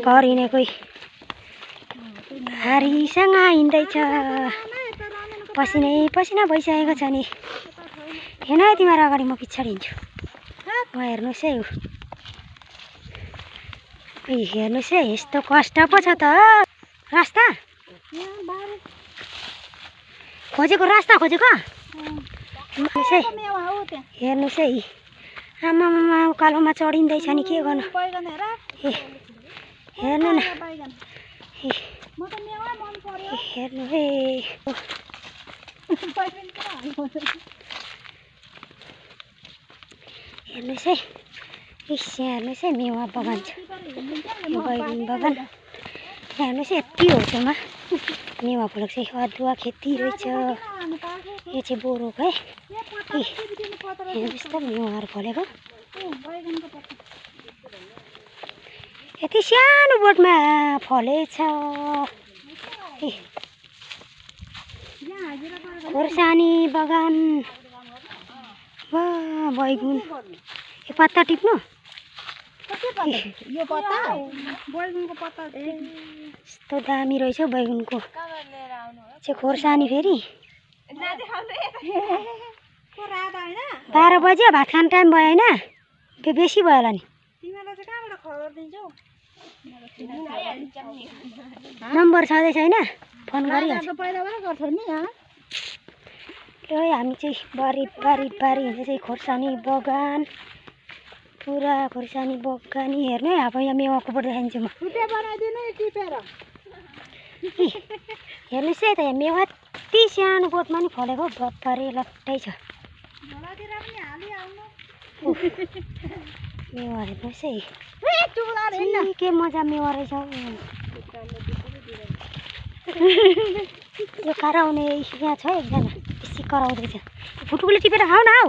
घर हिँडेकै भारीसँग हिँड्दैछ पसिनै पसिना भइसकेको छ नि हेर्नु है तिमीहरू अगाडि म पछाडि हिँड्छु हेर्नुहोस् है हेर्नुहोस् है यस्तो कष्ट पो छ त रास्ता खोजेको रास्ता खोजेको हेर्नुहोस् है आमामा उकालोमा चढिँदैछ नि के गर्नु हेर्नु न हेर्नु है हेर्नुहोस् है हेर्नुहोस् है मेवा बगान छ बैगुन बगान हेर्नुहोस् है यति हो छेउमा मेवा फलेको छ अदुवा खेती रहेछ यो चाहिँ बोरोको है हेर्नुहोस् त मेवाहरू फलेको यति सानो बोटमा फलेछ खोर्सानी बगान वा बैगुन यो पत्ता टिप्नु यो पत्ता बैगुनको पत्ता यस्तो दामी रहेछ बैगुनको चाहिँ खोर्सानी फेरि 12 बजे भात खाने टाइम भयो होइन बेसी भयो होला नि नम्बर छँदैछ होइन फोन गरिहाल्छ हामी चाहिँ बारी हिँड्दै चाहिँ खोर्सानी बगान पुरा खोर्सानी बगानी हेर्नु है अब यहाँ मेवाको बोट देखाइदिन्छु म हेर्नुहोस् है त यहाँ मेवा यति सानो बोटमा नि फलेको भत्तरे लट्टै छ मेवा हेर्नुहोस् है के मजा मेवा रहेछ यो कराउने यहाँ छ एकजना बेसी कराउँदैछ फुटुकले टिपेर खाऊ न हौ